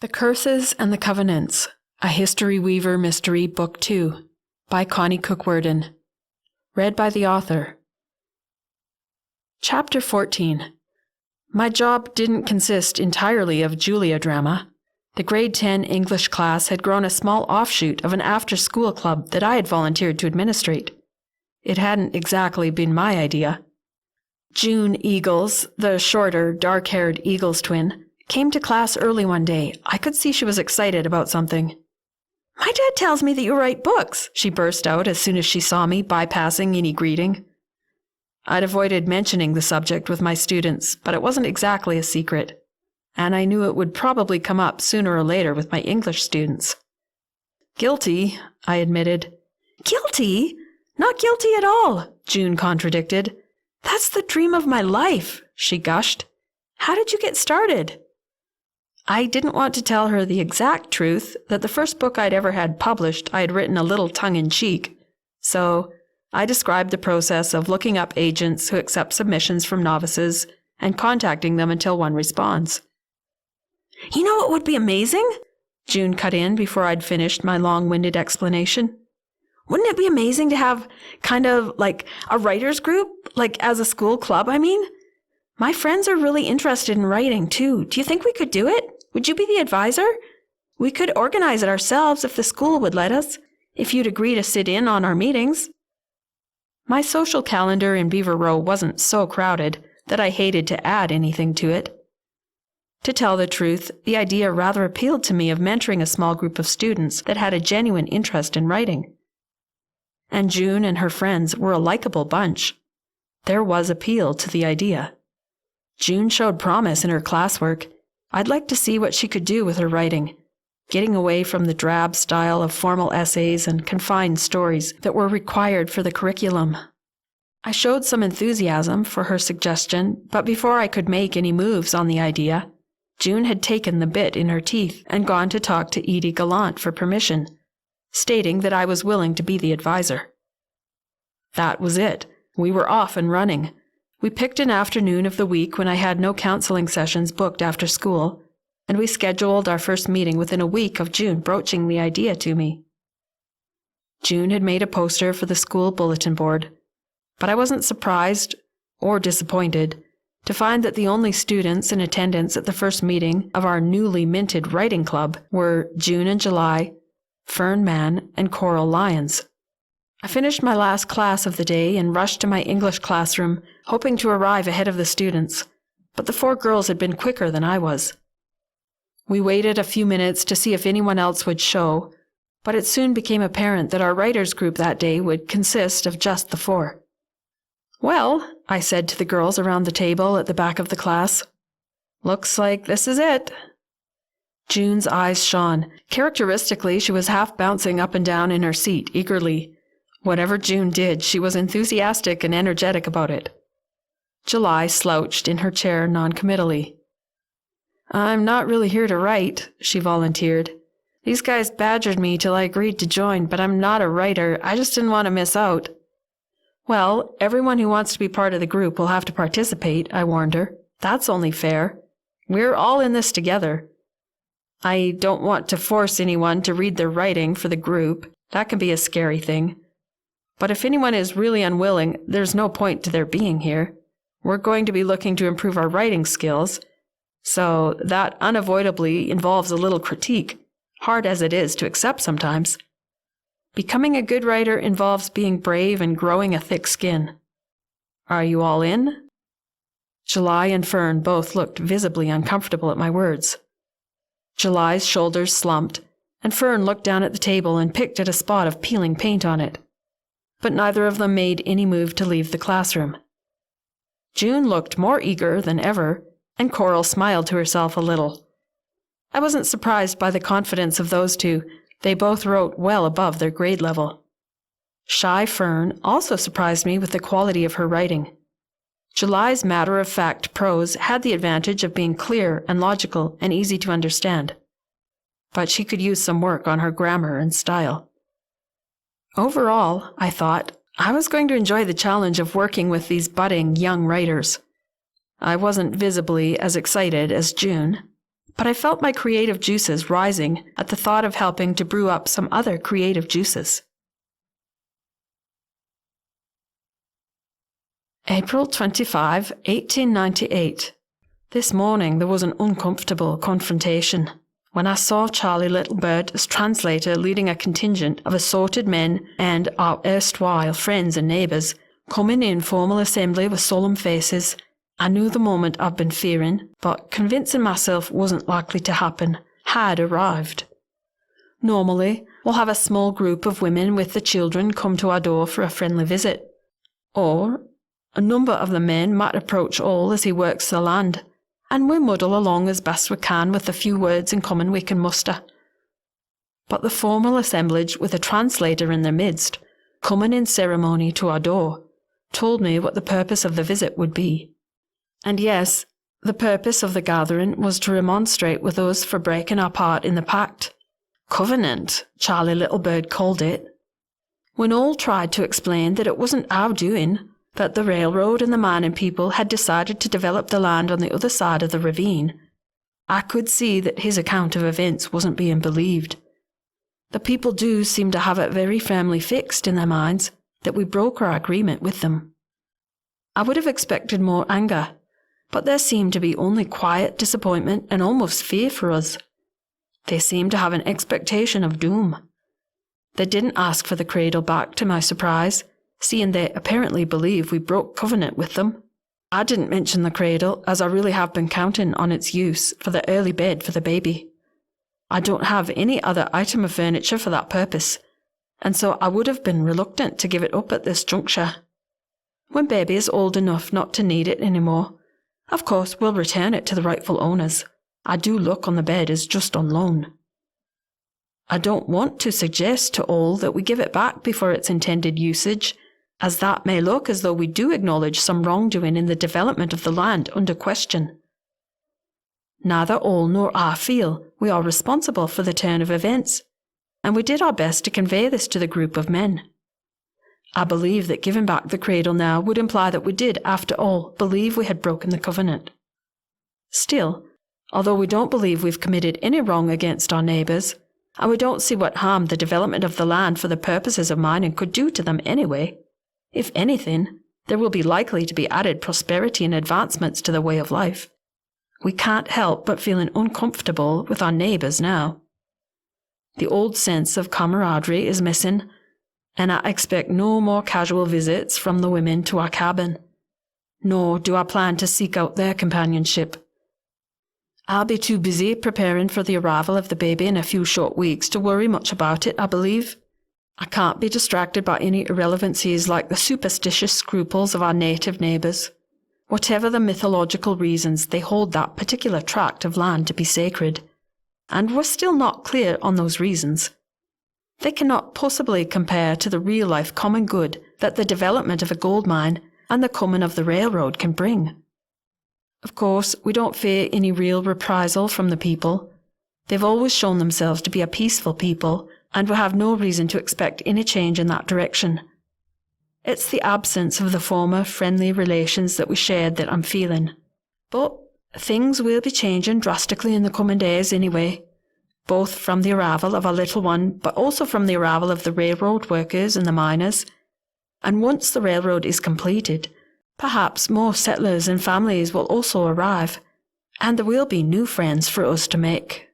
The Curses and the Covenants, A History Weaver Mystery, Book 2, by Connie Worden. Read by the author. Chapter 14. My job didn't consist entirely of Julia drama. The grade 10 English class had grown a small offshoot of an after-school club that I had volunteered to administrate. It hadn't exactly been my idea. June Eagles, the shorter, dark-haired Eagles twin, came to class early one day. I could see she was excited about something. "My dad tells me that you write books," she burst out as soon as she saw me, bypassing any greeting. I'd avoided mentioning the subject with my students, but it wasn't exactly a secret, and I knew it would probably come up sooner or later with my English students. "Guilty," I admitted. "Guilty? Not guilty at all," June contradicted. "That's the dream of my life," she gushed. "How did you get started?" I didn't want to tell her the exact truth, that the first book I'd ever had published I had written a little tongue-in-cheek, so I described the process of looking up agents who accept submissions from novices and contacting them until one responds. "You know what would be amazing?" June cut in before I'd finished my long-winded explanation. "Wouldn't it be amazing to have kind of like a writers group, like as a school club, I mean? My friends are really interested in writing, too. Do you think we could do it? Would you be the advisor? We could organize it ourselves if the school would let us, if you'd agree to sit in on our meetings." My social calendar in Beaver Row wasn't so crowded that I hated to add anything to it. To tell the truth, the idea rather appealed to me of mentoring a small group of students that had a genuine interest in writing. And June and her friends were a likable bunch. There was appeal to the idea. June showed promise in her classwork. I'd like to see what she could do with her writing, getting away from the drab style of formal essays and confined stories that were required for the curriculum. I showed some enthusiasm for her suggestion, but before I could make any moves on the idea, June had taken the bit in her teeth and gone to talk to Edie Gallant for permission, stating that I was willing to be the advisor. That was it. We were off and running. We picked an afternoon of the week when I had no counseling sessions booked after school, and we scheduled our first meeting within a week of June broaching the idea to me. June had made a poster for the school bulletin board, but I wasn't surprised or disappointed to find that the only students in attendance at the first meeting of our newly minted writing club were June and July, Fern Mann, and Coral Lyons. I finished my last class of the day and rushed to my English classroom, hoping to arrive ahead of the students, but the 4 girls had been quicker than I was. We waited a few minutes to see if anyone else would show, but it soon became apparent that our writers' group that day would consist of just the 4. "Well," I said to the girls around the table at the back of the class, "looks like this is it." June's eyes shone. Characteristically, she was half bouncing up and down in her seat eagerly. Whatever June did, she was enthusiastic and energetic about it. July slouched in her chair noncommittally. "I'm not really here to write," she volunteered. "These guys badgered me till I agreed to join, but I'm not a writer. I just didn't want to miss out." "Well, everyone who wants to be part of the group will have to participate," I warned her. "That's only fair. We're all in this together. I don't want to force anyone to read their writing for the group. That can be a scary thing. But if anyone is really unwilling, there's no point to their being here. We're going to be looking to improve our writing skills, so that unavoidably involves a little critique, hard as it is to accept sometimes. Becoming a good writer involves being brave and growing a thick skin. Are you all in?" July and Fern both looked visibly uncomfortable at my words. July's shoulders slumped, and Fern looked down at the table and picked at a spot of peeling paint on it. But neither of them made any move to leave the classroom. June looked more eager than ever, and Coral smiled to herself a little. I wasn't surprised by the confidence of those two. They both wrote well above their grade level. Shy Fern also surprised me with the quality of her writing. July's matter-of-fact prose had the advantage of being clear and logical and easy to understand, but she could use some work on her grammar and style. Overall, I thought, I was going to enjoy the challenge of working with these budding young writers. I wasn't visibly as excited as June, but I felt my creative juices rising at the thought of helping to brew up some other creative juices. April 25, 1898. This morning there was an uncomfortable confrontation when I saw Charlie Littlebird as translator leading a contingent of assorted men and our erstwhile friends and neighbours coming in formal assembly with solemn faces. I knew the moment I've been fearing, but convincing myself wasn't likely to happen, had arrived. Normally, we'll have a small group of women with the children come to our door for a friendly visit. Or a number of the men might approach all as he works the land, and we muddle along as best we can with the few words in common we can muster. But the formal assemblage with a translator in their midst, coming in ceremony to our door, told me what the purpose of the visit would be. And yes, the purpose of the gathering was to remonstrate with us for breaking our part in the pact. Covenant, Charlie Littlebird called it. When all tried to explain that it wasn't our doing, that the railroad and the mining people had decided to develop the land on the other side of the ravine, I could see that his account of events wasn't being believed. The people do seem to have it very firmly fixed in their minds that we broke our agreement with them. I would have expected more anger, but there seemed to be only quiet disappointment and almost fear for us. They seemed to have an expectation of doom. They didn't ask for the cradle back, to my surprise, seeing they apparently believe we broke covenant with them. I didn't mention the cradle, as I really have been counting on its use for the early bed for the baby. I don't have any other item of furniture for that purpose, and so I would have been reluctant to give it up at this juncture. When baby is old enough not to need it anymore, of course we'll return it to the rightful owners. I do look on the bed as just on loan. I don't want to suggest to all that we give it back before its intended usage, as that may look as though we do acknowledge some wrongdoing in the development of the land under question. Neither all nor I feel we are responsible for the turn of events, and we did our best to convey this to the group of men. I believe that giving back the cradle now would imply that we did, after all, believe we had broken the covenant. Still, although we don't believe we've committed any wrong against our neighbours, and we don't see what harm the development of the land for the purposes of mining could do to them anyway, if anything, there will be likely to be added prosperity and advancements to the way of life. We can't help but feeling uncomfortable with our neighbours now. The old sense of camaraderie is missing, and I expect no more casual visits from the women to our cabin, nor do I plan to seek out their companionship. I'll be too busy preparing for the arrival of the baby in a few short weeks to worry much about it, I believe. I can't be distracted by any irrelevancies like the superstitious scruples of our native neighbours. Whatever the mythological reasons, they hold that particular tract of land to be sacred, and we're still not clear on those reasons. They cannot possibly compare to the real-life common good that the development of a gold mine and the coming of the railroad can bring. Of course, we don't fear any real reprisal from the people. They've always shown themselves to be a peaceful people, and we have no reason to expect any change in that direction. It's the absence of the former friendly relations that we shared that I'm feeling. But things will be changing drastically in the coming days anyway, both from the arrival of our little one, but also from the arrival of the railroad workers and the miners. And once the railroad is completed, perhaps more settlers and families will also arrive, and there will be new friends for us to make.